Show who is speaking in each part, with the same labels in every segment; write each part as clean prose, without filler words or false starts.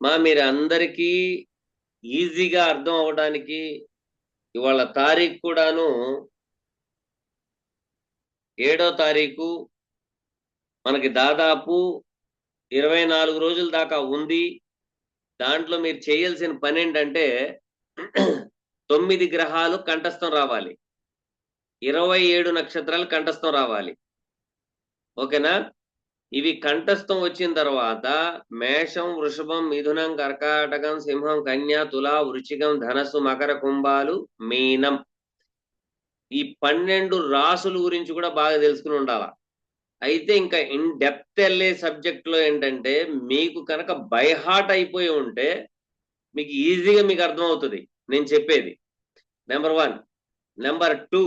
Speaker 1: మీరు అందరికీ ఈజీగా అర్థం అవడానికి ఇవాళ తారీఖు కూడాను 7వ తారీఖు. మనకి దాదాపు 24 రోజుల దాకా ఉంది. దాంట్లో మీరు చేయాల్సిన పని ఏంటంటే 9 గ్రహాలు కంఠస్థం రావాలి, 27 నక్షత్రాలు కంఠస్థం రావాలి. ఓకేనా? ఇవి కంఠస్థం వచ్చిన తర్వాత మేషం, వృషభం, మిథునం, కర్కాటకం, సింహం, కన్య, తుల, వృశ్చికం, ధనస్సు, మకర, కుంభాలు, మీనం. ఈ 12 రాసుల గురించి కూడా బాగా తెలుసుకుని ఉండాలా. అయితే ఇంకా ఇన్ డెప్త్ వెళ్ళే సబ్జెక్ట్ లో ఏంటంటే మీకు కనుక బై హార్ట్ అయిపోయి ఉంటే మీకు ఈజీగా మీకు అర్థమవుతుంది నేను చెప్పేది. నెంబర్ 1. నెంబర్ 2,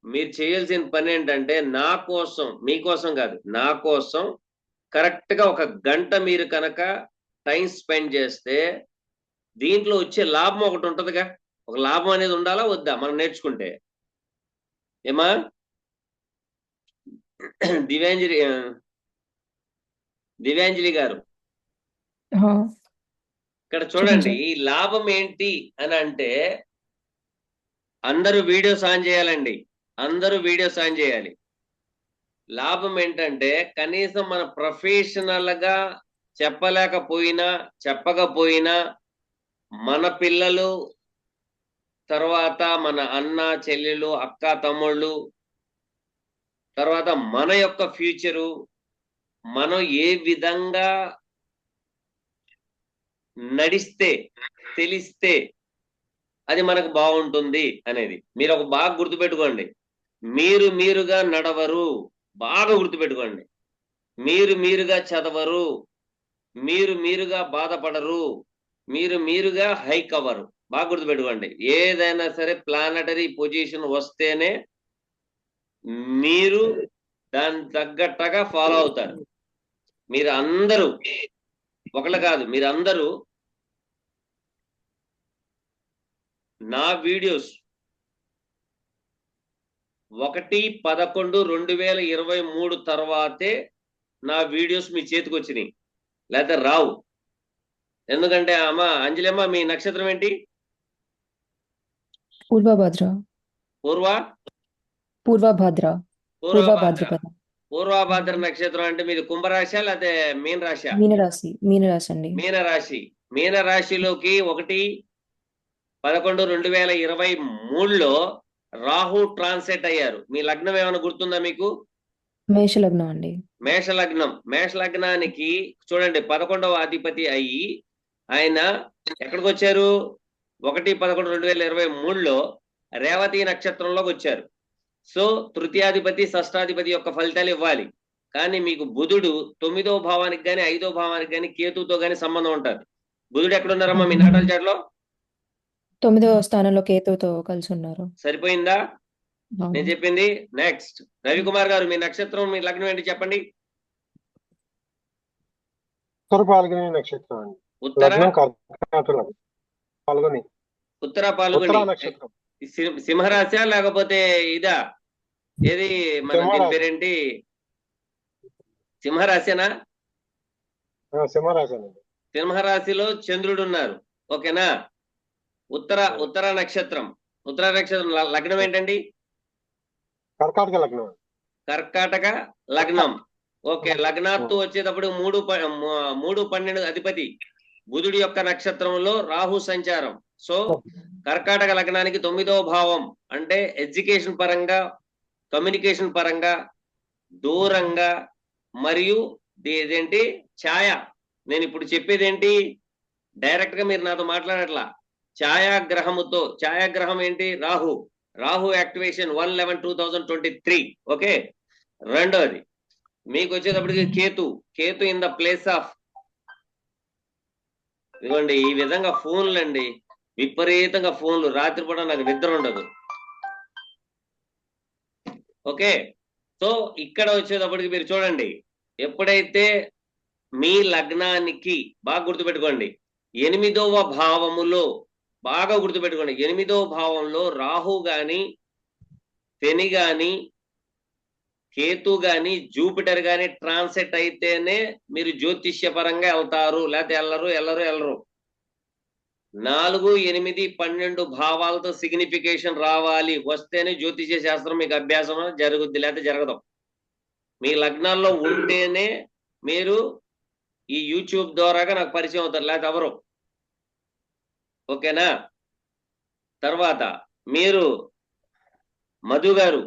Speaker 1: మీరు చేయాల్సిన పని ఏంటంటే నా కోసం, మీకోసం కాదు, నా కోసం కరెక్ట్ గా 1 గంట మీరు కనుక టైం స్పెండ్ చేస్తే దీంట్లో వచ్చే లాభం ఒకటి ఉంటదిగా. ఒక లాభం అనేది ఉండాలా వద్దా మనం నేర్చుకుంటే? ఏమా దివ్యాంజలి గారు, ఇక్కడ చూడండి, ఈ లాభం ఏంటి అని అంటే అందరూ వీడియోస్ ఆన్ చేయాలండి. అందరూ వీడియోస్ ఆన్ చేయాలి. లాభం ఏంటంటే కనీసం మన ప్రొఫెషనల్ గా చెప్పలేకపోయినా చెప్పకపోయినా మన పిల్లలు, తర్వాత మన అన్న చెల్లెలు, అక్క తమ్ముళ్ళు, తర్వాత మన యొక్క ఫ్యూచరు, మనం ఏ విధంగా నడిస్తే తెలిస్తే అది మనకు బాగుంటుంది అనేది మీరు ఒక బాగా గుర్తుపెట్టుకోండి. మీరు మీరుగా నడవరు, బాగా గుర్తుపెట్టుకోండి. మీరు మీరుగా చదవరు, మీరు మీరుగా బాధపడరు, మీరు మీరుగా హైక్ అవ్వరు. బాగా గుర్తుపెట్టుకోండి. ఏదైనా సరే ప్లానటరీ పొజిషన్ వస్తేనే మీరు దాని తగ్గట్టుగా ఫాలో అవుతారు. మీరు అందరూ ఒకళ్ళు కాదు, మీరు అందరూ నా వీడియోస్ 1/11/2023 తర్వాతే నా వీడియోస్ మీ చేతికి వచ్చినాయి, లేకపోతే రావు. ఎందుకంటే అంజలిమ్మ మీ నక్షత్రం ఏంటి?
Speaker 2: పూర్వభద్ర. పూర్వభద్ర.
Speaker 1: పూర్వభద్ర నక్షత్రం అంటే మీది కుంభరాశి లేకపోతే మీన రాశి?
Speaker 2: మీనరాశి. మీనరాశి అండి.
Speaker 1: మీనరాశి. మీనరాశిలోకి 1/11/2023లో రాహు ట్రాన్సెట్ అయ్యారు. మీ లగ్నం ఏమైనా గుర్తుందా మీకు?
Speaker 2: మేషలగ్నం అండి.
Speaker 1: మేషలగ్నం. మేషలగ్నానికి చూడండి 11వ అధిపతి అయ్యి ఆయన ఎక్కడికి వచ్చారు? 1/11/2023లో రేవతి నక్షత్రంలోకి వచ్చారు. సో తృతీయాధిపతి, షష్టాధిపతి యొక్క ఫలితాలు ఇవ్వాలి. కానీ మీకు బుధుడు 9వ భావానికి కానీ 5వ భావానికి కానీ కేతుతో కానీ సంబంధం ఉంటుంది. బుధుడు ఎక్కడున్నారమ్మా మీ నాటాల చాట్లో?
Speaker 2: 9వ స్థానంలో కేతుతో కలిసి ఉన్నారు.
Speaker 1: సరిపోయిందా నేను చెప్పింది? నెక్స్ట్ రవికుమార్ గారు, మీ నక్షత్రం, మీ లగ్నం ఏంటి చెప్పండి?
Speaker 3: పాల్గొని నక్షత్రం అండి.
Speaker 1: ఉత్తర
Speaker 3: పాల్గొని.
Speaker 1: ఉత్తర పాల్గొని నక్షత్రం. సింహరాశి లేకపోతే ఇదా? ఏది మన దీని పేరేంటి? సింహరాశినా?
Speaker 3: సింహరాశి.
Speaker 1: సింహరాశిలో చంద్రుడు ఉన్నారు. ఓకేనా? ఉత్తర నక్షత్రం. ఉత్తర నక్షత్రం లగ్నం ఏంటండి?
Speaker 3: కర్కాటక లగ్నం.
Speaker 1: కర్కాటక లగ్నం. ఓకే. లగ్నాత్తు వచ్చేటప్పుడు 3-12 అధిపతి బుధుడి యొక్క నక్షత్రంలో రాహు సంచారం. సో కర్కాటక లగ్నానికి 9వ భావం అంటే ఎడ్యుకేషన్ పరంగా, కమ్యూనికేషన్ పరంగా, దూరంగా, మరియు ఇదేంటి ఛాయ. నేను ఇప్పుడు చెప్పేది ఏంటి? డైరెక్ట్ గా మీరు నాతో మాట్లాడట్లా. ఛాయాగ్రహముతో. ఛాయాగ్రహం ఏంటి? రాహు. రాహు యాక్టివేషన్ 1/11/2023. ఓకే. రెండోది మీకు వచ్చేటప్పటికి Ketu. Ketu in the place of, ఇదిగోండి ఈ విధంగా ఫోన్లు అండి, విపరీతంగా ఫోన్లు. రాత్రిపూట నాకు నిద్ర ఉండదు. ఓకే. సో ఇక్కడ వచ్చేటప్పటికి మీరు చూడండి, ఎప్పుడైతే మీ లగ్నానికి బాగా గుర్తుపెట్టుకోండి 8వ భావములో, బాగా గుర్తుపెట్టుకోండి 8వ భావంలో రాహు గాని శని గాని కేతు గాని జూపిటర్ గాని ట్రాన్సిట్ అయితేనే మీరు జ్యోతిష్యపరంగా వెళ్తారు, లేకపోతే వెళ్ళరు. 4, 8, 12 భావాలతో సిగ్నిఫికేషన్ రావాలి, వస్తేనే జ్యోతిష్య శాస్త్రం మీకు అభ్యాసం జరుగుద్ది, లేకపోతే జరగదు. మీ లగ్నాల్లో ఉంటేనే మీరు ఈ యూట్యూబ్ ద్వారాగా నాకు పరిచయం అవుతారు, లేకపోతే ఎవరు. ఓకేనా? తర్వాత మీరు మధు గారు,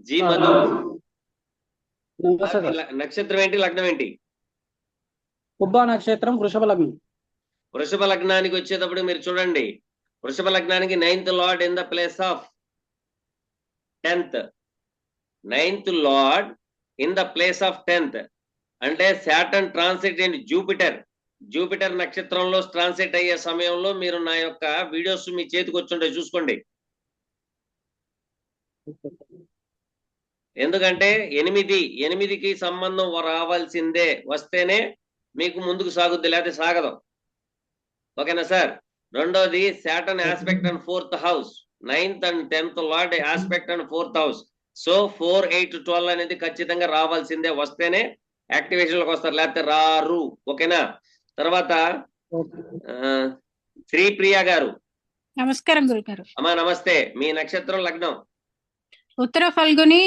Speaker 1: జీ మధు,
Speaker 4: నమస్తే సార్.
Speaker 1: నక్షత్రం ఏంటి, లగ్నం ఏంటి?
Speaker 4: పుబ్బా నక్షత్రం, వృషభ లగ్నం.
Speaker 1: వృషభ లగ్నానికి వచ్చేటప్పుడు మీరు చూడండి, వృషభ లగ్నానికి 9th lord in the place of 10th. 9th lord in the place of 10th అంటే సాటర్న్ ట్రాన్సిట్ ఇన్ జూపిటర్ నక్షత్రంలో ట్రాన్సిట్ అయ్యే సమయంలో మీరు నా యొక్క వీడియోస్ మీ చేతికి వచ్చుంటే చూసుకోండి. ఎందుకంటే 8కి సంబంధం రావాల్సిందే, వస్తేనే మీకు ముందుకు సాగుద్ది, లేకపోతే సాగదు. ఓకేనా సార్? రెండోది Saturn aspect and 4th house, 9th and 10th lord aspect and 4th house. So 4, 8, 12 అనేది ఖచ్చితంగా రావాల్సిందే, వస్తేనే యాక్టివేషన్ లోకి వస్తారు, లేకపోతే రారు. ఓకేనా? తర్వాత శ్రీప్రియ గారు,
Speaker 5: నమస్కారం గురుగారు.
Speaker 1: అమ్మా నమస్తే. మీ నక్షత్రం లగ్నం?
Speaker 5: ఉత్తర ఫల్గుని,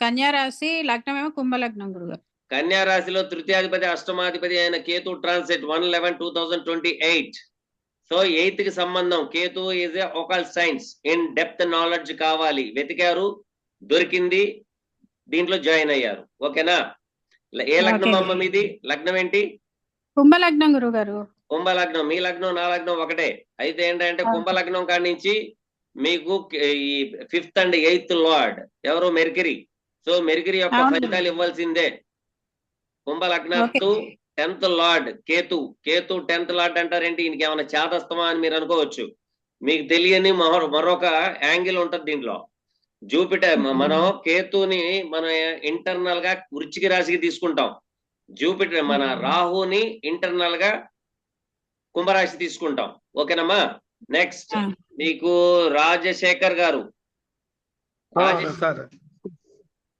Speaker 5: కన్యా రాశి, లగ్నం ఏమో కుంభ లగ్నం గురుగారు.
Speaker 1: కన్యా రాశిలో తృతీయాధిపతి అష్టమాధిపతి అయిన కేతు ట్రాన్సిట్ 1/11/2028. సో 8th కి సంబంధం. Ketu is a occult science, in depth knowledge కావాలి, వెతికారు, దొరికింది, దీంట్లో జాయిన్ అయ్యారు. ఓకేనా? ఏ లగ్నం అమ్మ మీది? లగ్నం ఏంటి?
Speaker 5: కుంభ లగ్నం గురుగారు.
Speaker 1: కుంభ లగ్నం. మీ లగ్నం నా లగ్నం ఒకటే. అయితే ఏంటంటే కుంభ లగ్నం కాడి నుంచి మీకు ఈ 5th and 8th లార్డ్ ఎవరు? మెర్క్యూరీ. సో మెర్క్యూరీ యొక్క
Speaker 5: అవును.
Speaker 1: ఫలితాలు ఇవ్వాల్సిందే. కుంభ లగ్నత్తు 10th lord Ketu. 10th lord అంటారేంటి? ఈయనకి ఏమైనా చేతస్తమా అని మీరు అనుకోవచ్చు. మీకు తెలియని మరొక యాంగిల్ ఉంటది దీంట్లో. జూపిటర్, మనం కేతుని మనం ఇంటర్నల్ గా వృశ్చిక రాశికి తీసుకుంటాం. జూపిటర్ మన రాహుని ఇంటర్నల్ గా కుంభరాశి తీసుకుంటాం. ఓకేనమ్మా? నెక్స్ట్ మీకు రాజశేఖర్ గారు.
Speaker 6: సార్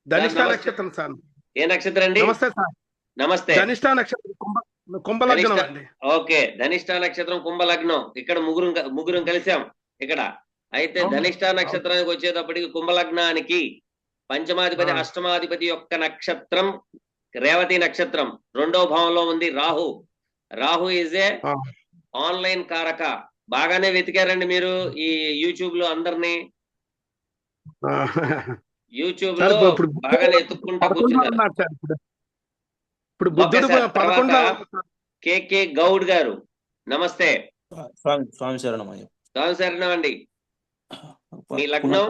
Speaker 6: ధనిష్ట
Speaker 1: నమస్తే.
Speaker 6: నక్షత్రం సార్.
Speaker 1: ఏ నక్షత్రం అండి?
Speaker 6: నమస్తే సార్.
Speaker 1: నమస్తే.
Speaker 6: ధనిష్ట నక్షత్రం కుంభ లగ్నం అండి.
Speaker 1: ఓకే, ధనిష్ట నక్షత్రం కుంభ లగ్నం. ఇక్కడ ముగ్గురం కలిసాం ఇక్కడ. అయితే
Speaker 6: అవును.
Speaker 1: ధనిష్ట నక్షత్రానికి వచ్చేటప్పటికి కుంభ లగ్నానికి పంచమాధిపతి అష్టమాధిపతి యొక్క నక్షత్రం రేవతి నక్షత్రం, 2వ భావంలో ఉంది Rahu. Rahu is a online కారక. బాగానే వెతికారండి మీరు ఈ యూట్యూబ్ లో అందరినీ. యూట్యూబ్ లో బాగానే ఎత్తుక్కుంటా కూర్చున్నారు.
Speaker 6: ఇప్పుడు బుద్ధుడు 11
Speaker 1: కేకే గౌడ్ గారు, నమస్తే.
Speaker 7: స్వామి శరణమయ్య.
Speaker 1: స్వామి శరణం అండి. మీ లగ్నం?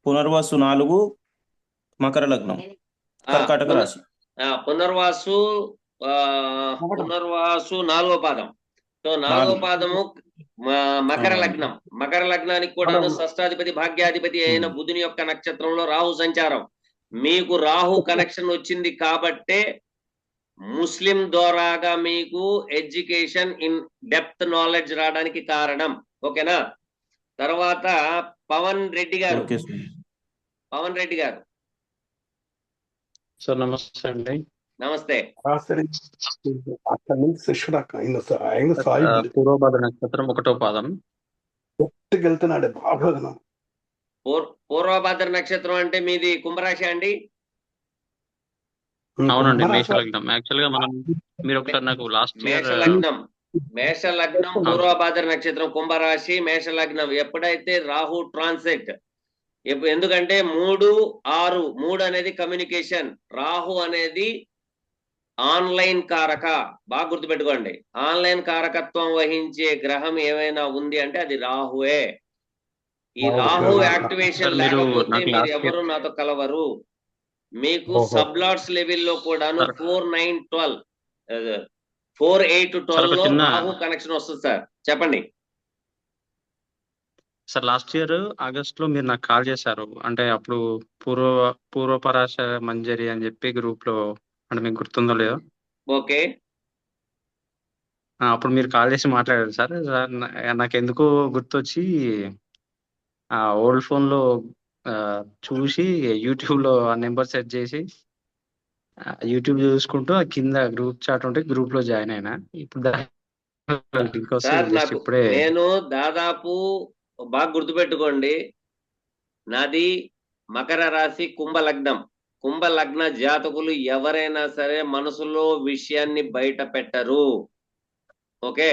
Speaker 7: పునర్వసు 4 మకర లగ్నం, కర్కాటక రాశి.
Speaker 1: పునర్వాసు 4వ పాదం. సో 4వ పాదము మకర లగ్నం. మకర లగ్నానికి కూడా షష్టాధిపతి భాగ్యాధిపతి అయిన బుధుని యొక్క నక్షత్రంలో రాహు సంచారం. మీకు రాహు కనెక్షన్ వచ్చింది కాబట్టే ముస్లిం ద్వారాగా మీకు ఎడ్యుకేషన్ ఇన్ డెప్త్ నాలెడ్జ్ రావడానికి కారణం. ఓకేనా? తర్వాత పవన్ రెడ్డి గారు. పవన్ రెడ్డి గారు
Speaker 8: సార్ నమస్తే అండి.
Speaker 1: నమస్తే.
Speaker 6: అక్కడి నుంచి శిష్యుడు ఆయన సాయి
Speaker 8: పూర్వభద్ర నక్షత్రం 1వ పాదం.
Speaker 6: వెళ్తున్నాడు బాగా.
Speaker 1: పూర్వభద్ర నక్షత్రం అంటే మీది కుంభరాశి అండి?
Speaker 8: అవునండి, మేష లగ్నం. యాక్చువల్ గా మీరు ఒకసారి నాకు లాస్ట్ ఇయర్
Speaker 1: మేష లగ్నం పూర్వభద్ర నక్షత్రం, కుంభరాశి, మేష లగ్నం. ఎప్పుడైతే రాహు ట్రాన్సిట్, ఎందుకంటే 3, 6 అనేది కమ్యూనికేషన్, రాహు అనేది ఆన్లైన్ కారక. బాగా గుర్తుపెట్టుకోండి, ఆన్లైన్ కారకత్వం వహించే గ్రహం ఏమైనా ఉంది అంటే అది రాహువే. ఈ రాహు యాక్టివేషన్ లేకపోతే మీరు ఎవరు నాతో కలవరు. మీకు సబ్లాట్స్ లెవెల్లో కూడాను 4, 9, 12 4, 8, 12 లో రాహు కనెక్షన్ వస్తుంది సార్. చెప్పండి
Speaker 8: సార్. లాస్ట్ ఇయర్ ఆగస్ట్ లో మీరు నాకు కాల్ చేశారు. అంటే అప్పుడు పూర్వపరాశ మంజరి అని చెప్పి గ్రూప్ లో, అంటే మీకు గుర్తుందో లేదో.
Speaker 1: ఓకే.
Speaker 8: అప్పుడు మీరు కాల్ చేసి మాట్లాడారు సార్. నాకు ఎందుకో గుర్తొచ్చి ఓల్డ్ ఫోన్ లో చూసి యూట్యూబ్లో ఆ నెంబర్ సెట్ చేసి యూట్యూబ్ చూసుకుంటూ ఆ కింద గ్రూప్ చాట్ ఉంటే గ్రూప్ లో జాయిన్ అయినా. ఇప్పుడు ఇంకోసం
Speaker 1: సార్
Speaker 8: జస్ట్
Speaker 1: నాకు
Speaker 8: ఇప్పుడే
Speaker 1: నేను దాదాపు బాగా గుర్తుపెట్టుకోండి, నాది మకర రాశి కుంభ లగ్నం. కుంభ లగ్న జాతకులు ఎవరైనా సరే మనసులో విషయాన్ని బయట పెట్టరు. ఓకే,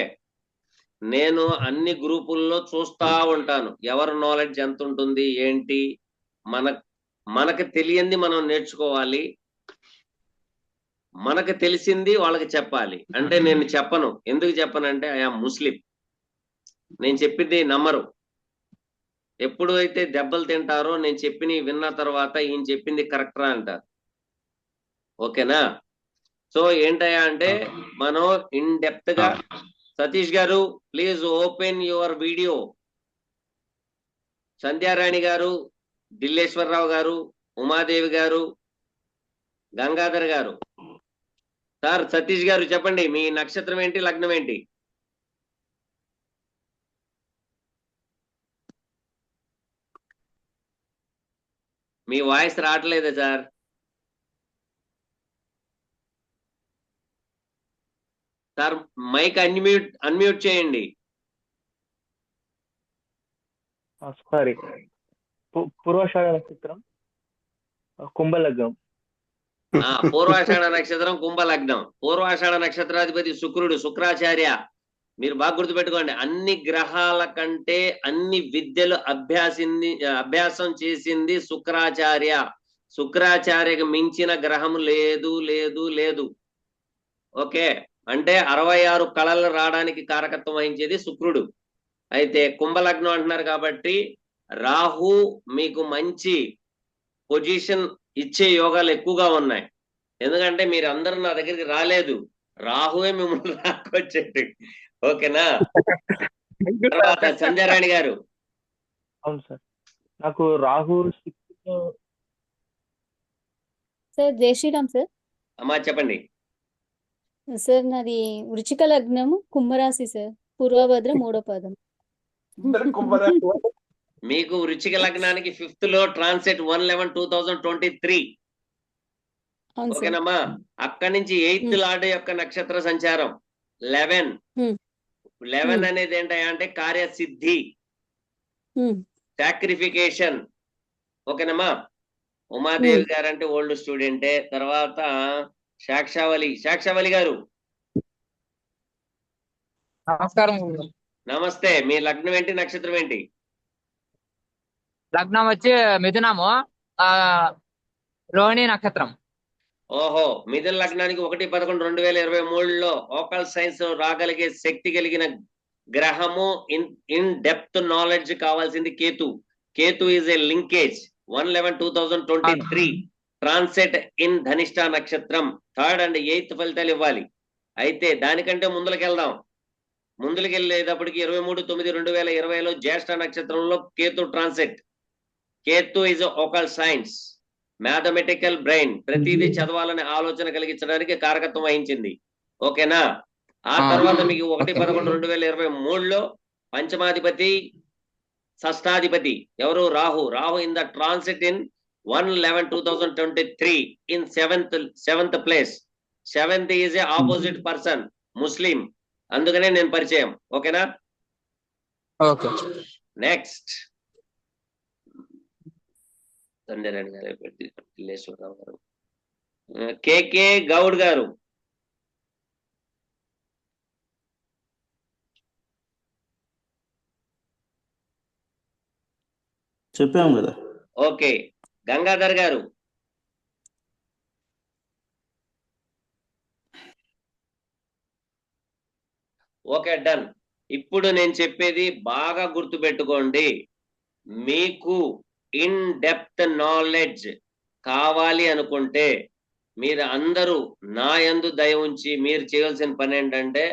Speaker 1: నేను అన్ని గ్రూపుల్లో చూస్తా ఉంటాను ఎవరి నాలెడ్జ్ ఎంత ఉంటుంది ఏంటి. మనకు తెలియంది మనం నేర్చుకోవాలి, మనకు తెలిసింది వాళ్ళకి చెప్పాలి. అంటే నేను చెప్పను, ఎందుకు చెప్పనంటే ఐఎమ్ ముస్లిం. నేను చెప్పింది నమ్మరు. ఎప్పుడు అయితే దెబ్బలు తింటారో నేను చెప్పిన విన్న తర్వాత ఈయన చెప్పింది కరెక్టరా అంటారు. ఓకేనా? సో ఏంటయ్యా అంటే మనం ఇన్ డెప్త్ గా, సతీష్ గారు please open your video. Sandhyarani గారు, దిల్లేశ్వరరావు గారు, ఉమాదేవి గారు, గంగాధర్ గారు. సార్ సతీష్ గారు చెప్పండి, మీ నక్షత్రం ఏంటి, లగ్నం ఏంటి? మీ వాయిస్ రావట్లేదే సార్. సార్ మైక్ అన్మ్యూట్ చేయండి.
Speaker 9: సారీ, పూర్వాషాఢ నక్షత్రం కుంభలగ్నం.
Speaker 1: పూర్వాషాఢ నక్షత్రం కుంభ లగ్నం. పూర్వాషాఢ నక్షత్రాధిపతి శుక్రుడు, శుక్రాచార్య. మీరు బాగా గుర్తుపెట్టుకోండి, అన్ని గ్రహాల కంటే అన్ని విద్యలు అభ్యాసం చేసింది శుక్రాచార్య. శుక్రాచార్యకు మించిన గ్రహం లేదు లేదు లేదు. ఓకే, అంటే 66 కళలు రావడానికి కారకత్వం వహించేది శుక్రుడు. అయితే కుంభలగ్నం అంటున్నారు కాబట్టి రాహు మీకు మంచి పొజిషన్ ఇచ్చే యోగాలు ఎక్కువగా ఉన్నాయి. ఎందుకంటే మీరు అందరూ నా దగ్గరికి రాలేదు, రాహువే మిమ్మల్ని రాకొచ్చేది. ఓకేనా? తర్వాత సంధ్యారాణి గారు.
Speaker 9: అవును సార్, నాకు రాహు
Speaker 10: సార్. జై శ్రీరామ్ సార్.
Speaker 1: అమ్మా చెప్పండి.
Speaker 10: సార్ నాది వృచ్చిక లగ్నము కుంభరాశి సార్, పూర్వభద్ర 3వ పాదం.
Speaker 1: మీకు వృచ్చిక లగ్నానికి 5th లో ట్రాన్సిట్ 1/11/2023.
Speaker 10: అవును సార్.
Speaker 1: ఓకేనమ్మా? అక్కడి నుంచి 8th లార్డ్ యొక్క నక్షత్ర సంచారం 11 అనేది ఏంటంటే కార్యసిద్ధి, సాక్రిఫికేషన్. ఓకేనమ్మా? ఉమాదేవి గారు అంటే ఓల్డ్ స్టూడెంటే. తర్వాత సాక్షావళి గారు.
Speaker 11: నమస్కారం.
Speaker 1: నమస్తే. మీ లగ్నం ఏంటి, నక్షత్రం ఏంటి?
Speaker 11: లగ్నం వచ్చి మిథునము, రోహిణి నక్షత్రం.
Speaker 1: ఓహో, మిథున లగ్నానికి 1/11/2023లో ఓకల్ సైన్స్ రాగలిగే శక్తి కలిగిన గ్రహము, ఇన్ డెప్త్ నాలెడ్జ్ కావాల్సింది Ketu. Ketu is a linkage. 1/11/2023 transit in Dhanishta నక్షత్రం. 3rd and 8th ఫలితాలు ఇవ్వాలి. అయితే దానికంటే ముందుకెళ్దాం. ముందుకెళ్ళేటప్పటికి 23/9/2020లో జ్యేష్ఠ నక్షత్రంలో Ketu transit. Ketu is occult science, mathematical brain, ప్రతిదీ చదవాలనే ఆలోచన కలిగించడానికి కారకత్వం వహించింది. ఓకేనా? ఆ తర్వాత మీకు 1/11/2023లో పంచమాధిపతి, షష్టాధిపతి ఎవరు? Rahu. Rahu in the transit in 1/11/2023 in 7th place. 7th is a opposite person, ముస్లిం. అందుకనే నేను పరిచయం. ఓకేనా?
Speaker 11: ఓకే.
Speaker 1: నెక్స్ట్ సంధ్యారాణి గారు, దిల్లేశ్వరరావు గారు, కేకే గౌడ్ గారు.
Speaker 7: చెప్పాము కదా.
Speaker 1: ఓకే, గంగాధర్ గారు. Okay, done. ఇప్పుడు నేను చెప్పేది బాగా గుర్తుపెట్టుకోండి. మీకు ఇన్ డెప్త్ నాలెడ్జ్ కావాలి అనుకుంటే మీరు అందరూ నా యందు దయ ఉంచి మీరు చేయాల్సిన పని ఏంటంటే,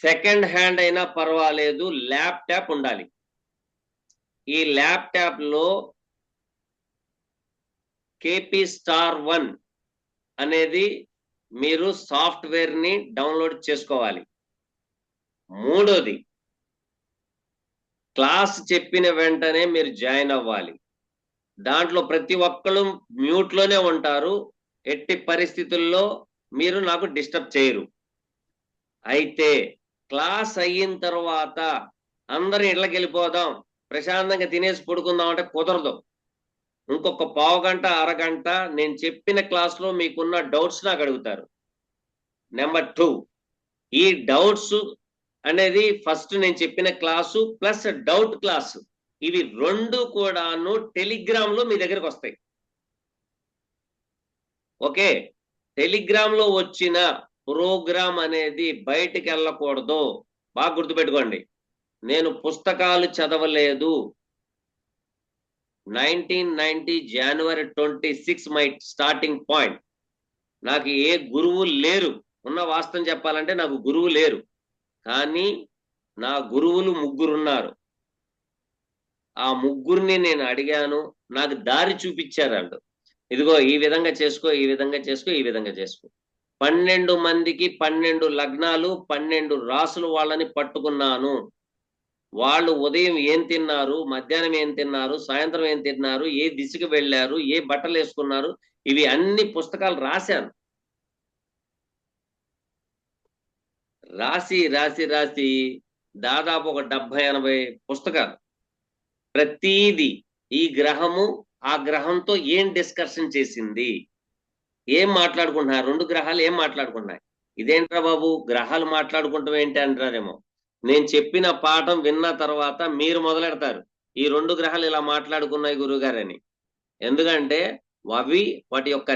Speaker 1: సెకండ్ హ్యాండ్ అయినా పర్వాలేదు, ల్యాప్టాప్ ఉండాలి. ఈ ల్యాప్టాప్ లో KP Star 1 అనేది మీరు సాఫ్ట్వేర్ ని డౌన్లోడ్ చేసుకోవాలి. 3వది, క్లాస్ చెప్పిన వెంటనే మీరు జాయిన్ అవ్వాలి. దాంట్లో ప్రతి ఒక్కళ్ళు మ్యూట్ లోనే ఉంటారు. ఎట్టి పరిస్థితుల్లో మీరు నాకు డిస్టర్బ్ చేయరు. అయితే క్లాస్ అయిన తర్వాత అందరం ఇళ్ళకి వెళ్ళిపోదాం, ప్రశాంతంగా తినేసి పడుకుందాం అంటే కుదరదు. ఇంకొక పావు గంట అరగంట నేను చెప్పిన క్లాస్లో మీకున్న డౌట్స్ నాకు అడుగుతారు. నెంబర్ 2, ఈ డౌట్స్ అనేది ఫస్ట్ నేను చెప్పిన క్లాసు ప్లస్ డౌట్ క్లాసు, ఇవి రెండు కూడాను టెలిగ్రామ్ లో మీ దగ్గరకు వస్తాయి. ఓకే, టెలిగ్రామ్ లో వచ్చిన ప్రోగ్రామ్ అనేది బయటికి వెళ్ళకూడదు. బాగా గుర్తుపెట్టుకోండి. నేను పుస్తకాలు చదవలేదు. 1990 జనవరి 26 మై స్టార్టింగ్ పాయింట్. నాకు ఏ గురువు లేరు. ఉన్న వాస్తవం చెప్పాలంటే నాకు గురువు లేరు, కానీ నా గురువులు 3 ఉన్నారు. ఆ 3 నేను అడిగాను, నాకు దారి చూపించారు. వాళ్ళు ఇదిగో ఈ విధంగా చేసుకో, ఈ విధంగా చేసుకో, ఈ విధంగా చేసుకో. 12 మందికి 12 లగ్నాలు, 12 రాసులు వాళ్ళని పట్టుకున్నాను. వాళ్ళు ఉదయం ఏం తిన్నారు, మధ్యాహ్నం ఏం తిన్నారు, సాయంత్రం ఏం తిన్నారు, ఏ దిశకు వెళ్ళారు, ఏ బట్టలు వేసుకున్నారు, ఇవి అన్ని పుస్తకాలు రాశాను. రాసి రాసి రాసి దాదాపు ఒక 70-80 పుస్తకాలు. ప్రతిదీ ఈ గ్రహము ఆ గ్రహంతో ఏం డిస్కషన్ చేసింది, ఏం మాట్లాడుకుంటున్నారు, 2 గ్రహాలు ఏం మాట్లాడుకుంటున్నాయి. ఇదేంట్రా బాబు గ్రహాలు మాట్లాడుకుంటాం ఏంటి అంటారేమో. నేను చెప్పిన పాఠం విన్న తర్వాత మీరు మొదలెడతారు, ఈ 2 గ్రహాలు ఇలా మాట్లాడుకున్నాయి గురుగారని. ఎందుకంటే అవి వాటి యొక్క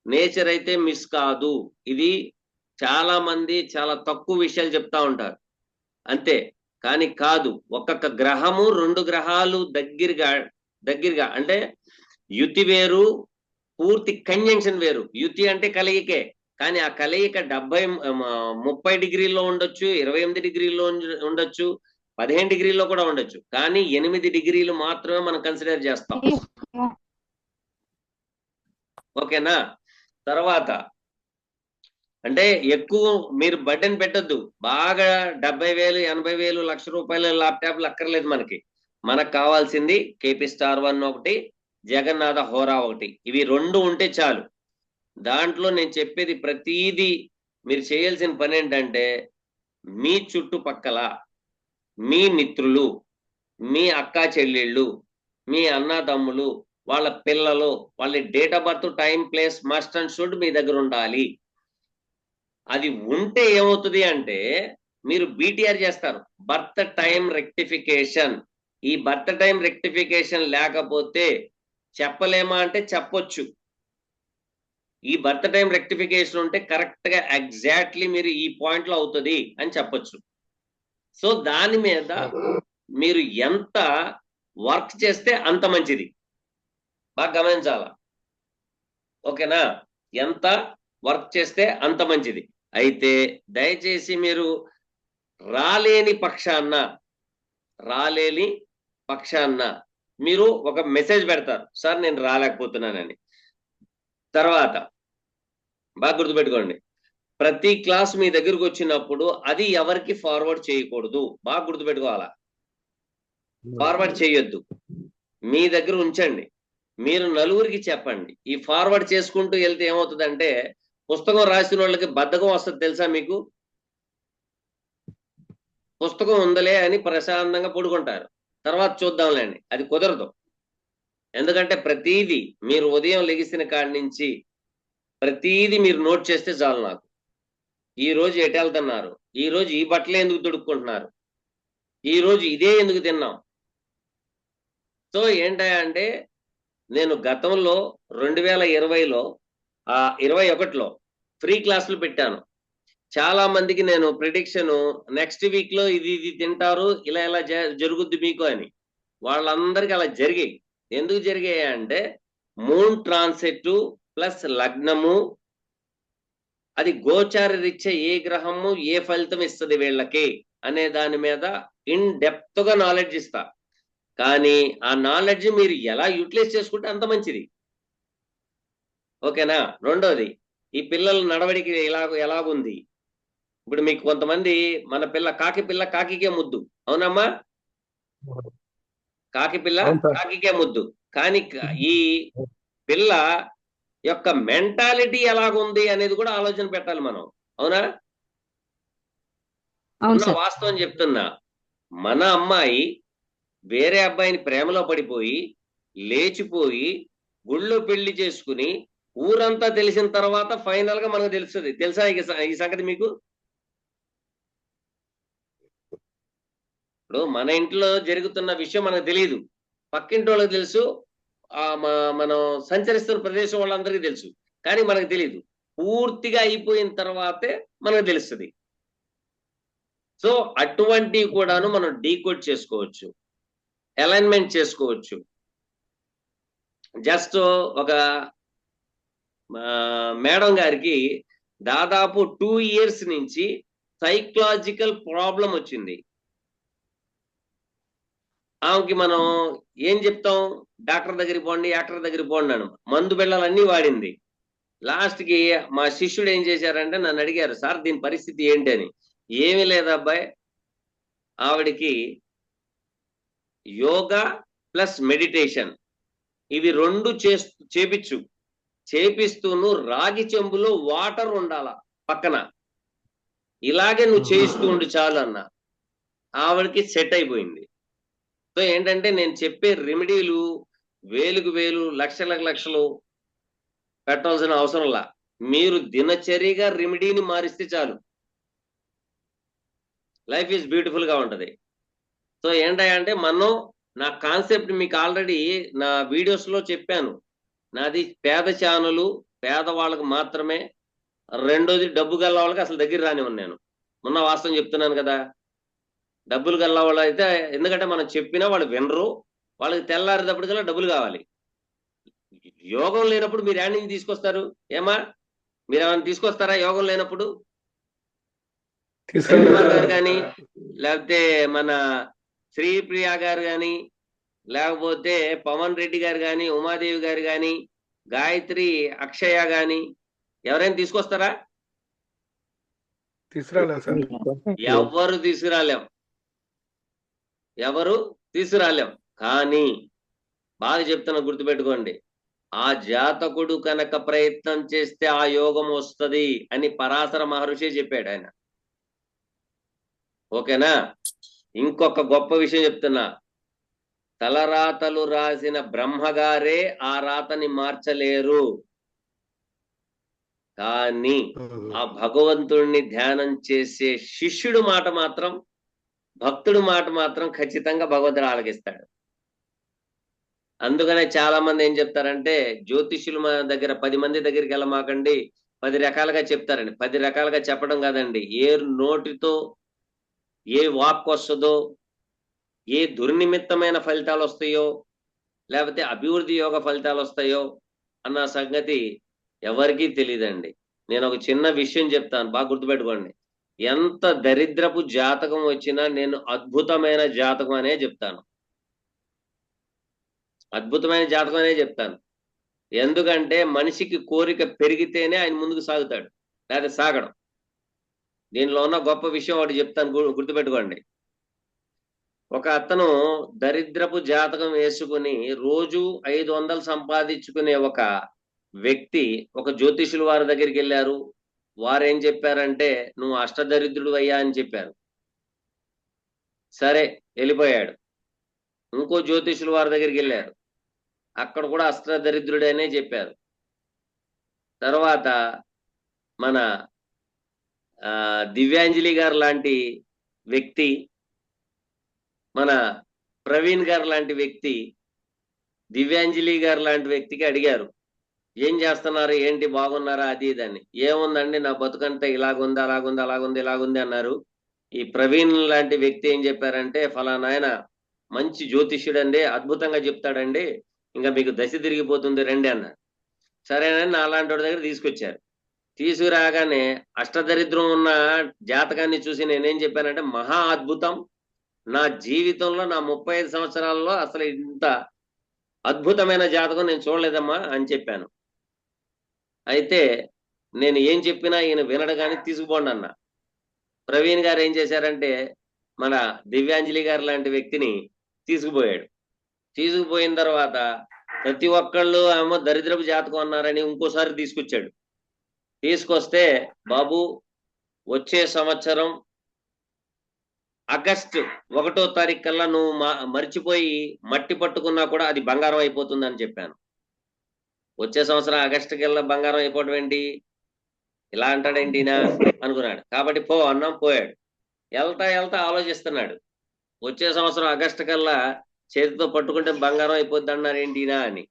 Speaker 1: నేచర్ అయితే మిస్ కాదు. ఇది చాలా మంది చాలా తక్కువ విషయాలు చెప్తా ఉంటారు అంతే, కానీ కాదు. ఒక్కొక్క గ్రహము 2 గ్రహాలు దగ్గరగా అంటే యుతి వేరు, పూర్తి కంజంక్షన్ వేరు. యుతి అంటే కలయికే, కానీ ఆ కలయిక 30 డిగ్రీల్లో ఉండొచ్చు, 28 డిగ్రీల్లో ఉండొచ్చు, 15 డిగ్రీల్లో కూడా ఉండొచ్చు, కానీ 8 డిగ్రీలు మాత్రమే మనం కన్సిడర్ చేస్తాం. ఓకేనా? తర్వాత అంటే ఎక్కువ మీరు బడ్డెన్ పెట్టద్దు. బాగా 70,000, 80,000, ₹1,00,000 ల్యాప్టాప్లు అక్కర్లేదు మనకి. మనకు కావాల్సింది KP Star 1 ఒకటి, జగన్నాథ హోరా ఒకటి. ఇవి 2 ఉంటే చాలు. దాంట్లో నేను చెప్పేది ప్రతిదీ మీరు చేయాల్సిన పని ఏంటంటే, మీ చుట్టుపక్కల మీ మిత్రులు, మీ అక్కా చెల్లెళ్ళు, మీ అన్నదమ్ములు, వాళ్ళ పిల్లలు, వాళ్ళ date of birth, time, place must and should మీ దగ్గర ఉండాలి. అది ఉంటే ఏమవుతుంది అంటే మీరు BTR చేస్తారు, బర్త్ టైం రెక్టిఫికేషన్. ఈ బర్త్ టైం రెక్టిఫికేషన్ లేకపోతే చెప్పలేమా అంటే చెప్పొచ్చు. ఈ బర్త్ టైం రెక్టిఫికేషన్ ఉంటే కరెక్ట్ గా ఎగ్జాక్ట్లీ మీరు ఈ పాయింట్ లో అవుతుంది అని చెప్పొచ్చు. సో దాని మీద మీరు ఎంత వర్క్ చేస్తే అంత మంచిది. బాగా గమనించాలా, ఓకేనా? ఎంత వర్క్ చేస్తే అంత మంచిది. అయితే దయచేసి మీరు రాలేని పక్షాన్న మీరు ఒక మెసేజ్ పెడతారు, సార్ నేను రాలేకపోతున్నానని. తర్వాత బాగా గుర్తుపెట్టుకోండి, ప్రతి క్లాస్ మీ దగ్గరకు వచ్చినప్పుడు అది ఎవరికి ఫార్వర్డ్ చేయకూడదు. బాగా గుర్తుపెట్టుకోవాలా, ఫార్వర్డ్ చేయొద్దు, మీ దగ్గర ఉంచండి. మీరు నలుగురికి చెప్పండి. ఈ ఫార్వర్డ్ చేసుకుంటూ వెళ్తే ఏమవుతుందంటే పుస్తకం రాసిన వాళ్ళకి బద్ధకం వస్తుంది తెలుసా మీకు. పుస్తకం ఉందలే అని ప్రశాంతంగా పడుకుంటారు, తర్వాత చూద్దాంలేండి. అది కుదరదు. ఎందుకంటే ప్రతీది మీరు ఉదయం లెగిసిన కాడి నుంచి ప్రతీది మీరు నోట్ చేస్తే చాలు. నాకు ఈ రోజు ఎటు వెళ్తున్నారు, ఈ రోజు ఈ బట్టలే ఎందుకు తొడుక్కుంటున్నారు, ఈ రోజు ఇదే ఎందుకు తిన్నాం. సో ఏంటంటే నేను గతంలో 2020లో 21లో ఫ్రీ క్లాసులు పెట్టాను. చాలా మందికి నేను ప్రిడిక్షన్ నెక్స్ట్ వీక్ లో ఇది తింటారు, ఇలా జరుగుద్ది మీకు అని. వాళ్ళందరికీ అలా జరిగాయి. ఎందుకు జరిగాయి అంటే మూన్ ట్రాన్సిట్ ప్లస్ లగ్నము, అది గోచార రీత్యా ఏ గ్రహము ఏ ఫలితం ఇస్తుంది వీళ్ళకి అనే దాని మీద ఇన్ డెప్త్ గా నాలెడ్జ్ ఇస్తా. కానీ ఆ నాలెడ్జ్ మీరు ఎలా యూటిలైజ్ చేసుకుంటే అంత మంచిది. ఓకేనా? రెండోది, ఈ పిల్లల నడవడికి ఎలాగుంది. ఇప్పుడు మీకు కొంతమంది మన పిల్ల కాకికే ముద్దు, అవునమ్మా? కాకి పిల్ల కాకికే ముద్దు. కానీ ఈ పిల్ల యొక్క మెంటాలిటీ ఎలాగుంది అనేది కూడా ఆలోచన పెట్టాలి మనం. అవునా?
Speaker 5: అవును
Speaker 1: ఉన్న
Speaker 5: సార్.
Speaker 1: వాస్తవం చెప్తున్నా. మన అమ్మాయి వేరే అబ్బాయిని ప్రేమలో పడిపోయి లేచిపోయి గుళ్ళో పెళ్లి చేసుకుని ఊరంతా తెలిసిన తర్వాత ఫైనల్ గా మనకు తెలుస్తుంది. తెలుసా ఈ సంగతి మీకు? ఇప్పుడు మన ఇంట్లో జరుగుతున్న విషయం మనకు తెలియదు, పక్కింటి వాళ్ళకి తెలుసు, మనం సంచరిస్తున్న ప్రదేశం వాళ్ళందరికీ తెలుసు, కానీ మనకు తెలియదు. పూర్తిగా అయిపోయిన తర్వాతే మనకు తెలుస్తుంది. సో అటువంటివి కూడాను మనం డీకోడ్ చేసుకోవచ్చు, అలైన్మెంట్ చేసుకోవచ్చు. జస్ట్ ఒక మేడం గారికి దాదాపు 2 years నుంచి సైకలాజికల్ ప్రాబ్లం వచ్చింది. ఆమెకి మనం ఏం చెప్తాం? డాక్టర్ దగ్గరికి పోండి, యాక్టర్ దగ్గరికి పోండి అని. మందు బిళ్ళలన్నీ వాడింది. లాస్ట్కి మా శిష్యుడు ఏం చేశారంటే నన్ను అడిగారు, సార్ దీని పరిస్థితి ఏంటి అని. ఏమీ లేదు అబ్బాయి, ఆవిడికి యోగా ప్లస్ మెడిటేషన్ ఇవి 2 చేపిస్తూను రాగి చెంబులో వాటర్ ఉండాల పక్కన, ఇలాగే నువ్వు చేయిస్తూ ఉండు చాలు అన్న. ఆవిడకి సెట్ అయిపోయింది. సో ఏంటంటే నేను చెప్పే రెమెడీలు వేలకు వేలు లక్షలకు లక్షలు పెట్టాల్సిన అవసరంలా, మీరు దినచర్యగా రెమెడీని మారిస్తే చాలు, లైఫ్ ఈజ్ బ్యూటిఫుల్ గా ఉంటది. సో ఏంటంటే నా కాన్సెప్ట్ మీకు ఆల్రెడీ నా వీడియోస్ లో చెప్పాను. నాది పేద ఛానలు, పేదవాళ్ళకి మాత్రమే. రెండోది డబ్బు గల్ల వాళ్ళకి అసలు దగ్గర రానివ్వను నేను. మొన్న వాస్తవం చెప్తున్నాను కదా. డబ్బులు గల్ల వాళ్ళు అయితే, ఎందుకంటే మనం చెప్పినా వాళ్ళు వినరు, వాళ్ళకి తెల్లారేటప్పటికల్లా డబ్బులు కావాలి. యోగం లేనప్పుడు మీరు యాడ్ నుంచి తీసుకొస్తారు? ఏమా మీరు ఏమైనా తీసుకొస్తారా యోగం లేనప్పుడు? కుమార్ గారు కానీ, లేకపోతే మన శ్రీప్రియ గారు కానీ, లేకపోతే పవన్ రెడ్డి గారు కానీ, ఉమాదేవి గారు కానీ, గాయత్రి అక్షయ కానీ ఎవరైనా తీసుకొస్తారా? ఎవరు తీసుకురాలేం. కానీ బాగా చెప్తున్నా, గుర్తుపెట్టుకోండి, ఆ జాతకుడు కనుక ప్రయత్నం చేస్తే ఆ యోగం వస్తుంది అని పరాశర మహర్షి చెప్పాడు ఆయన. ఓకేనా? ఇంకొక గొప్ప విషయం చెప్తున్నా, తలరాతలు రాసిన బ్రహ్మగారే ఆ రాతని మార్చలేరు, కానీ ఆ భగవంతుడిని ధ్యానం చేసే శిష్యుడు మాట మాత్రం, భక్తుడు మాట మాత్రం ఖచ్చితంగా భగవంతుడు ఆలకిస్తాడు. అందుకనే చాలా మంది ఏం చెప్తారంటే, జ్యోతిష్యుల దగ్గర 10 మంది దగ్గరికి వెళ్ళమాకండి, 10 రకాలుగా చెప్తారండి. 10 రకాలుగా చెప్పడం కాదండి, ఏ నోటితో ఏ వాక్ వస్తుందో, ఏ దుర్నిమిత్తమైన ఫలితాలు వస్తాయో, లేకపోతే అభివృద్ధి యోగ ఫలితాలు వస్తాయో అన్న సంగతి ఎవరికీ తెలియదండి. నేను ఒక చిన్న విషయం చెప్తాను, బాగా గుర్తుపెట్టుకోండి. ఎంత దరిద్రపు జాతకం వచ్చినా నేను అద్భుతమైన జాతకం అనే చెప్తాను, అద్భుతమైన జాతకం అనే చెప్తాను. ఎందుకంటే మనిషికి కోరిక పెరిగితేనే ఆయన ముందుకు సాగుతాడు, లేదా సాగడం. దీనిలో ఉన్న గొప్ప విషయం ఒకటి చెప్తాను, గుర్తుపెట్టుకోండి. ఒక అతను దరిద్రపు జాతకం వేసుకుని రోజు 500 సంపాదించుకునే ఒక వ్యక్తి ఒక జ్యోతిషుల వారి దగ్గరికి వెళ్ళారు. వారు ఏం చెప్పారంటే, నువ్వు అష్టదరిద్రుడు అయ్యా అని చెప్పారు. సరే వెళ్ళిపోయాడు. ఇంకో జ్యోతిషుల వారి దగ్గరికి వెళ్ళారు, అక్కడ కూడా అష్టదరిద్రుడనే చెప్పారు. తర్వాత మన దివ్యాంజలి గారు లాంటి వ్యక్తి, మన ప్రవీణ్ గారు లాంటి వ్యక్తి దివ్యాంజలి గారు లాంటి వ్యక్తికి అడిగారు, ఏం చేస్తున్నారు, ఏంటి, బాగున్నారా, అది ఇదని. ఏముందండి, నా బతుకంతా ఇలాగుంది, అలాగుంది, అలాగుంది, ఇలాగుంది అన్నారు. ఈ ప్రవీణ్ లాంటి వ్యక్తి ఏం చెప్పారంటే, ఫలానా ఆయన మంచి జ్యోతిష్యుడండి, అద్భుతంగా చెప్తాడండి, ఇంకా మీకు దశ తిరిగిపోతుంది రండి అన్నారు. సరేనని నా లాంటి వాడి దగ్గర తీసుకొచ్చారు. తీసుకురాగానే అష్టదరిద్రం ఉన్న జాతకాన్ని చూసి నేనేం చెప్పానంటే, మహా అద్భుతం, నా జీవితంలో నా 35 సంవత్సరాల్లో అసలు ఇంత అద్భుతమైన జాతకం నేను చూడలేదమ్మా అని చెప్పాను. అయితే నేను ఏం చెప్పినా ఈయన వినడు కానీ తీసుకుపోండి అన్న. ప్రవీణ్ గారు ఏం చేశారంటే, మన దివ్యాంజలి గారు లాంటి వ్యక్తిని తీసుకుపోయాడు. తీసుకుపోయిన తర్వాత ప్రతి ఒక్కళ్ళు ఏమో దరిద్రపు జాతకం అన్నారని ఇంకోసారి తీసుకొస్తే బాబు వచ్చే సంవత్సరం ఆగస్టు 1వ తారీఖు కల్లా నువ్వు మర్చిపోయి మట్టి పట్టుకున్నా కూడా అది బంగారం అయిపోతుందని చెప్పాను. వచ్చే సంవత్సరం ఆగస్టు కల్లా బంగారం అయిపోవడం ఏంటి, ఇలా అంటాడేంటినా అనుకున్నాడు. కాబట్టి పో అన్నాం, పోయాడు. వెళ్తా ఆలోచిస్తున్నాడు, వచ్చే సంవత్సరం ఆగస్టు కల్లా చేతితో పట్టుకుంటే బంగారం అయిపోద్ది అన్నారేంటినా అని.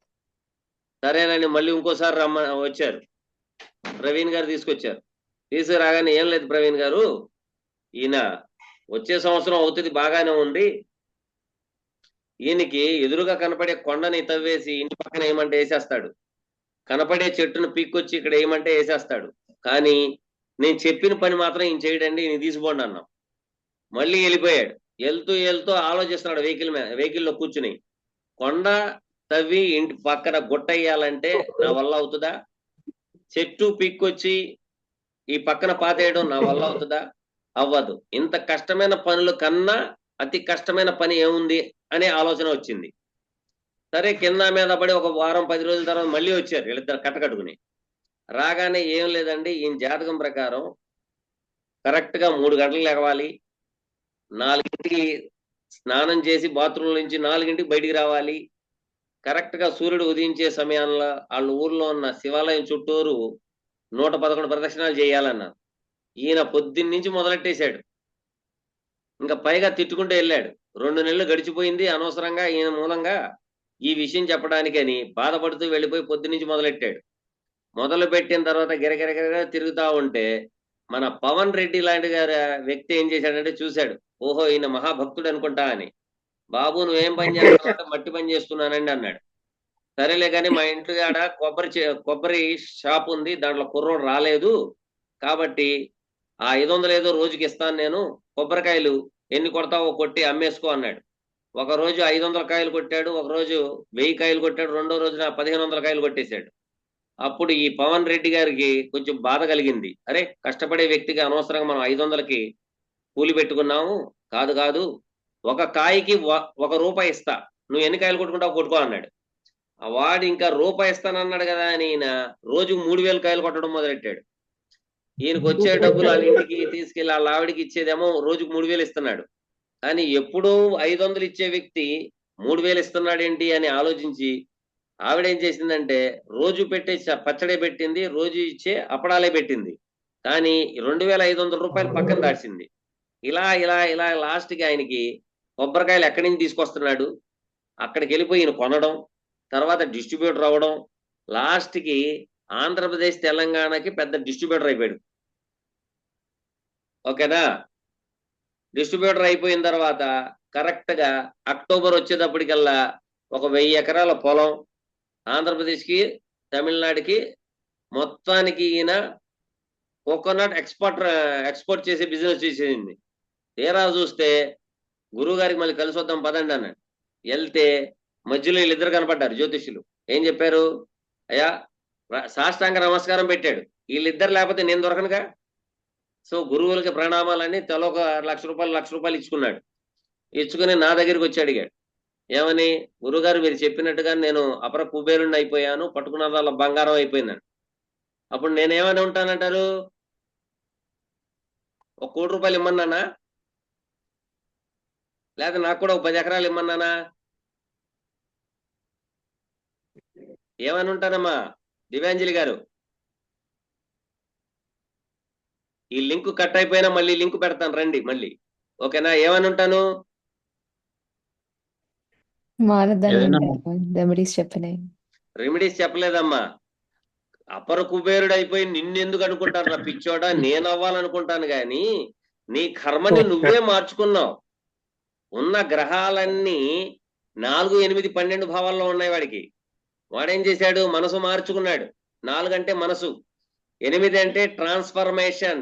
Speaker 1: సరేనని మళ్ళీ ఇంకోసారి వచ్చారు, ప్రవీణ్ గారు తీసుకొచ్చారు. తీసుకురాగానే, ఏం లేదు ప్రవీణ్ గారు, ఈయన వచ్చే సంవత్సరం అవుతుంది, బాగానే ఉంది, ఈయనకి ఎదురుగా కనపడే కొండని తవ్వేసి ఇంటి పక్కన ఏమంటే వేసేస్తాడు, కనపడే చెట్టును పీక్కొచ్చి ఇక్కడ ఏమంటే వేసేస్తాడు, కానీ నేను చెప్పిన పని మాత్రం ఈయన చేయడండి, ఈయన తీసుకోండి అన్నాం. మళ్ళీ వెళ్ళిపోయాడు. వెళ్తూ ఆలోచిస్తున్నాడు వెహికల్లో కూర్చుని, కొండ తవ్వి ఇంటి పక్కన గుట్ట వేయాలంటే నా వల్ల అవుతుందా, చెట్టు పీక్కొచ్చి ఈ పక్కన పాతేయడం నా వల్ల అవుతుందా, అవ్వదు. ఇంత కష్టమైన పనుల కన్నా అతి కష్టమైన పని ఏముంది అనే ఆలోచన వచ్చింది. సరే కింద మీద పడి ఒక వారం 10 రోజుల తర్వాత మళ్ళీ వచ్చారు వీళ్ళిద్దరు కట్టుకుని. రాగానే, ఏం లేదండి, ఈయన జాతకం ప్రకారం కరెక్ట్ గా 3 గంటలు లేవాలి, 4ంటికి స్నానం చేసి బాత్రూమ్ నుంచి 4ంటికి బయటికి రావాలి, కరెక్ట్ గా సూర్యుడు ఉదయించే సమయంలో వాళ్ళ ఊర్లో ఉన్న శివాలయం చుట్టూరు 111 ప్రదక్షిణాలు చేయాలన్నారు. ఈయన పొద్దున్నుంచి మొదలెట్టేశాడు, ఇంకా పైగా తిట్టుకుంటూ వెళ్ళాడు. 2 నెలలు గడిచిపోయింది, అనవసరంగా ఈయన మూలంగా ఈ విషయం చెప్పడానికని బాధపడుతూ వెళ్ళిపోయి పొద్దున్నుంచి మొదలెట్టాడు. మొదలు పెట్టిన తర్వాత గిరగిరగిరగా తిరుగుతా ఉంటే మన పవన్ రెడ్డి లాంటి గారి వ్యక్తి ఏం చేశాడంటే చూశాడు, ఓహో ఈయన మహాభక్తుడు అనుకుంటా అని. బాబు నువ్వేం పని చేస్తున్నావు, మట్టి పని చేస్తున్నానండి అన్నాడు. సరేలే కానీ మా ఇంట్లో కాడ కొబ్బరి షాప్ ఉంది, దాంట్లో కుర్రోడు రాలేదు, కాబట్టి ఆ 500 ఏదో రోజుకి ఇస్తాను, నేను కొబ్బరికాయలు ఎన్ని కొడతావో కొట్టి అమ్మేసుకో అన్నాడు. ఒక రోజు 500 కాయలు కొట్టాడు, ఒక రోజు 1000 కాయలు కొట్టాడు, రెండో రోజున 1500 కాయలు కొట్టేశాడు. అప్పుడు ఈ పవన్ రెడ్డి గారికి కొంచెం బాధ కలిగింది. అరే కష్టపడే వ్యక్తికి అనవసరంగా మనం 500కి కూలి పెట్టుకున్నాము, కాదు ఒక కాయకి 1 రూపాయి ఇస్తా, నువ్వు ఎన్ని కాయలు కొట్టుకుంటావు కొట్టుకో అన్నాడు. వాడు ఇంకా రూపాయి ఇస్తానన్నాడు కదా అని ఈయన రోజుకు 3000 కాయలు కొట్టడం మొదలెట్టాడు. ఈయనకు వచ్చే డబ్బులు వాళ్ళ ఇంటికి తీసుకెళ్లి వాళ్ళ ఆవిడికి ఇచ్చేదేమో రోజుకు 3000 ఇస్తున్నాడు, కానీ ఎప్పుడూ 500 ఇచ్చే వ్యక్తి 3000 ఇస్తున్నాడు ఏంటి అని ఆలోచించి ఆవిడేం చేసిందంటే రోజు పెట్టే పచ్చడే పెట్టింది, రోజు ఇచ్చే అప్పడాలే పెట్టింది, కానీ 2500 రూపాయలు పక్కన దాచింది. ఇలా లాస్ట్కి ఆయనకి కొబ్బరికాయలు ఎక్కడి నుంచి తీసుకొస్తున్నాడు, అక్కడికి వెళ్ళిపోయి ఈయన కొనడం, తర్వాత డిస్ట్రిబ్యూటర్ అవ్వడం, లాస్ట్కి ఆంధ్రప్రదేశ్ తెలంగాణకి పెద్ద డిస్ట్రిబ్యూటర్ అయిపోయాడు. ఓకేనా? డిస్ట్రిబ్యూటర్ అయిపోయిన తర్వాత కరెక్ట్ గా అక్టోబర్ వచ్చేటప్పటికల్లా ఒక 1000 ఎకరాల పొలం ఆంధ్రప్రదేశ్కి తమిళనాడుకి మొత్తానికి ఈయన కోకోనట్ ఎక్స్పోర్ట్ చేసే బిజినెస్ చేసేది. తీరా చూస్తే గురువు గారికి మళ్ళీ కలిసి వద్దాం పదండి అన్నాడు. వెళ్తే మధ్యలో వీళ్ళిద్దరు కనపడ్డారు జ్యోతిష్యులు. ఏం చెప్పారు, అయ్యా సాష్టాంగ నమస్కారం పెట్టాడు, వీళ్ళిద్దరు లేకపోతే నేను దొరకనుగా. సో గురువులకి ప్రణామాలని తల ఒక 1,00,000 ఇచ్చుకున్నాడు. ఇచ్చుకుని నా దగ్గరికి వచ్చి అడిగాడు, ఏమని, గురుగారు మీరు చెప్పినట్టుగా నేను అపర కుబేరుణ్ణి అయిపోయాను, పట్టుకున్న వాళ్ళ బంగారం అయిపోయిందని. అప్పుడు నేనేమని ఉంటానంటారు, 1 కోటి రూపాయలు ఇమ్మన్నానా, లేదా నాకు కూడా 10 ఎకరాలు ఇమ్మన్నానా, ఏమని ఉంటానమ్మా దివ్యాంజలి గారు? ఈ లింక్ కట్ అయిపోయినా మళ్ళీ లింక్ పెడతాను రండి మళ్ళీ, ఓకేనా? ఏమని ఉంటాను,
Speaker 2: రెమెడీస్ చెప్పినాయి.
Speaker 1: రెమెడీస్ చెప్పలేదమ్మా, అపర కుబేరుడు అయిపోయి నిన్నెందుకు అనుకుంటారు నా పిచ్చోడా, నేను అవ్వాలనుకుంటాను గాని నీ కర్మని నువ్వే మార్చుకున్నావు. ఉన్న గ్రహాలన్నీ 4, 8, 12 భావాల్లో ఉన్నాయి వాడికి. వాడేం చేశాడు, మనసు మార్చుకున్నాడు. 4 అంటే మనసు, 8 అంటే ట్రాన్స్ఫర్మేషన్,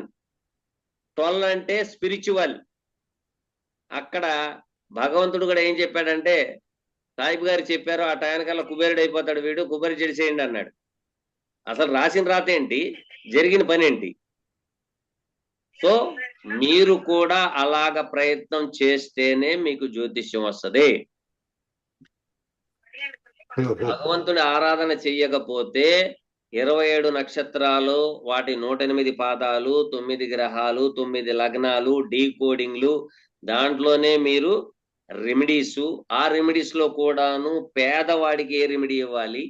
Speaker 1: 12 అంటే స్పిరిచువల్. అక్కడ భగవంతుడు కూడా ఏం చెప్పాడంటే, సాయిబు గారు చెప్పారు ఆ టయానికల్లా కుబేరుడు అయిపోతాడు వీడు, కుబేరు చెడిసేయండి అన్నాడు. అసలు రాసిన రాత ఏంటి, జరిగిన పని ఏంటి? సో మీరు కూడా అలాగ ప్రయత్నం చేస్తేనే మీకు జ్యోతిష్యం వస్తుంది. భగవంతుడి ఆరాధన చెయ్యకపోతే 27 నక్షత్రాలు, వాటి 108 పాదాలు, 9 గ్రహాలు, 9 లగ్నాలు, డీకోడింగ్లు, దాంట్లోనే మీరు రెమెడీస్, ఆ రెమెడీస్ లో కూడాను పేదవాడికి ఏ రెమెడీ ఇవ్వాలి,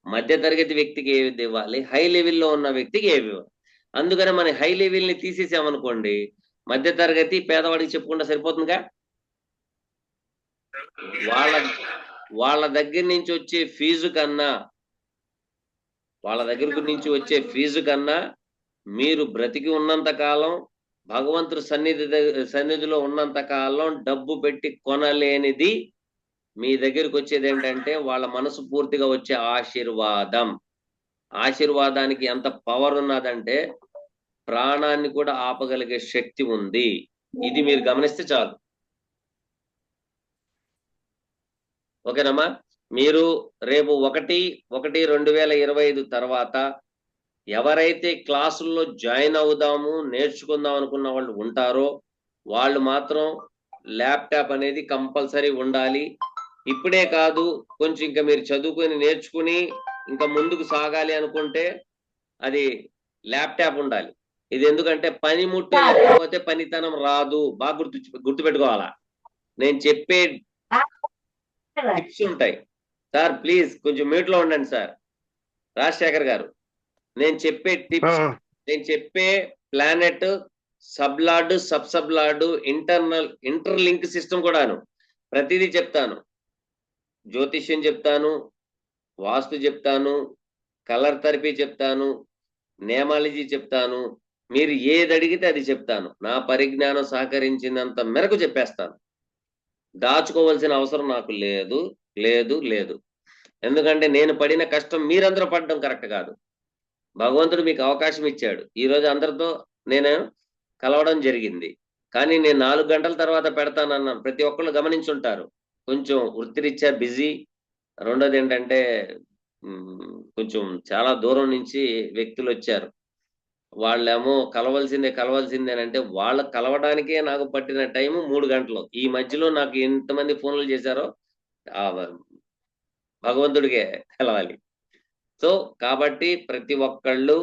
Speaker 1: మధ్యతరగతి వ్యక్తికి ఏది ఇవ్వాలి, హై లెవెల్లో ఉన్న వ్యక్తికి ఏవి ఇవ్వాలి. అందుకని మన హై లెవెల్ ని తీసేసామనుకోండి, మధ్యతరగతి పేదవాడికి చెప్పుకుంటే సరిపోతుందిగా. వాళ్ళ దగ్గర నుంచి వచ్చే ఫీజు కన్నా మీరు బ్రతికి ఉన్నంత కాలం, భగవంతుడు సన్నిధిలో ఉన్నంత కాలం డబ్బు పెట్టి కొనలేనిది మీ దగ్గరికి వచ్చేది ఏంటంటే వాళ్ళ మనసు పూర్తిగా వచ్చే ఆశీర్వాదం. ఆశీర్వాదానికి ఎంత పవర్ ఉన్నదంటే ప్రాణాన్ని కూడా ఆపగలిగే శక్తి ఉంది. ఇది మీరు గమనిస్తే చాలు. ఓకేనమ్మా. మీరు రేపు 1/1/2025 తర్వాత ఎవరైతే క్లాసుల్లో జాయిన్ అవుదాము, నేర్చుకుందాం అనుకున్న వాళ్ళు ఉంటారో వాళ్ళు మాత్రం ల్యాప్టాప్ అనేది కంపల్సరీ ఉండాలి. ఇప్పుడే కాదు, కొంచెం ఇంకా మీరు చదువుకొని నేర్చుకుని ఇంకా ముందుకు సాగాలి అనుకుంటే అది ల్యాప్టాప్ ఉండాలి. ఇది ఎందుకంటే పనిముట్టు లేకపోతే పనితనం రాదు. బాగా గుర్తుపెట్టుకోవాలా. నేను చెప్పే టిప్స్ ఉంటాయి. సార్ ప్లీజ్ కొంచెం మ్యూట్ లో ఉండండి సార్. రాజశేఖర్ గారు, నేను చెప్పే టిప్స్, నేను చెప్పే planet, sublord, sublord, interlink system కూడాను ప్రతిదీ చెప్తాను. జ్యోతిష్యం చెప్తాను, వాస్తు చెప్తాను, కలర్ థెరపీ చెప్తాను, నేమాలజీ చెప్తాను. మీరు ఏది అడిగితే అది చెప్తాను. నా పరిజ్ఞానం సహకరించినంత మేరకు చెప్పేస్తాను. దాచుకోవాల్సిన అవసరం నాకు లేదు లేదు లేదు. ఎందుకంటే నేను పడిన కష్టం మీరందరూ పడడం కరెక్ట్ కాదు. భగవంతుడు మీకు అవకాశం ఇచ్చాడు. ఈరోజు అందరితో నేను కలవడం జరిగింది. కానీ నేను 4 గంటల తర్వాత పెడతానన్నాను. ప్రతి ఒక్కళ్ళు గమనించుంటారు. కొంచెం వృత్తిరీత్యా బిజీ. రెండోది ఏంటంటే కొంచెం చాలా దూరం నుంచి వ్యక్తులు వచ్చారు. వాళ్ళేమో కలవాల్సిందే అంటే వాళ్ళకు కలవడానికే నాకు పట్టిన టైము 3 గంటలు. ఈ మధ్యలో నాకు ఎంతమంది ఫోన్లు చేశారో భగవంతుడికే కలవాలి. సో కాబట్టి ప్రతి ఒక్కళ్ళు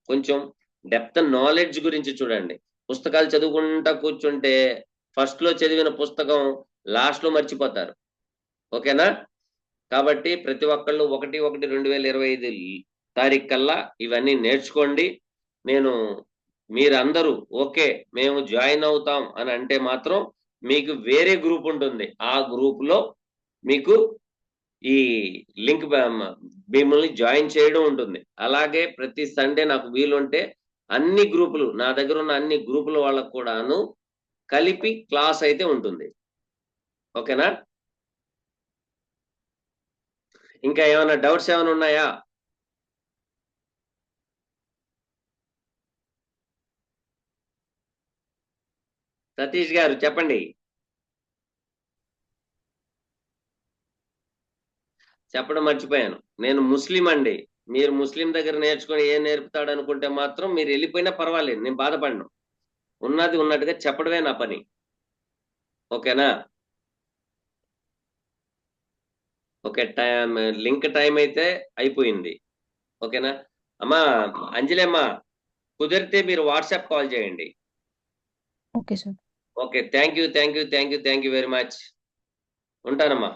Speaker 1: కొంచెం డెప్త్ నాలెడ్జ్ గురించి చూడండి. పుస్తకాలు చదువుకుంటా కూర్చుంటే ఫస్ట్ లో చదివిన పుస్తకం లాస్ట్ లో మర్చిపోతారు. ఓకేనా? కాబట్టి ప్రతి ఒక్కళ్ళు 1/1/2025 తారీఖు కల్లా ఇవన్నీ నేర్చుకోండి. మీరందరూ ఓకే మేము జాయిన్ అవుతాం అని అంటే మాత్రం మీకు వేరే గ్రూప్ ఉంటుంది. ఆ గ్రూప్ లో మీకు ఈ లింక్ మిమ్మల్ని జాయిన్ చేయడం ఉంటుంది. అలాగే ప్రతి సండే నాకు వీలుంటే అన్ని గ్రూపులు, నా దగ్గర ఉన్న అన్ని గ్రూపుల వాళ్ళకు కూడాను కలిపి క్లాస్ అయితే ఉంటుంది. ఓకేనా? ఇంకా ఏమైనా డౌట్స్ ఏమైనా ఉన్నాయా? సతీష్ గారు చెప్పండి. చెప్పడం మర్చిపోయాను. నేను ముస్లిం అండి. మీరు ముస్లిం దగ్గర నేర్చుకొని ఏం నేర్పుతాడు అనుకుంటే మాత్రం మీరు వెళ్ళిపోయినా పర్వాలేదు, నేను బాధపడను. ఉన్నది ఉన్నట్టుగా చెప్పడమే నా పని. ఓకేనా? ఓకే, లింక్ టైం అయితే అయిపోయింది. ఓకేనా అమ్మా? అంజలమ్మా, కుదిరితే మీరు వాట్సాప్ కాల్ చేయండి.
Speaker 2: Okay sir.
Speaker 1: Okay, thank you very much. ఉంటానమ్మా.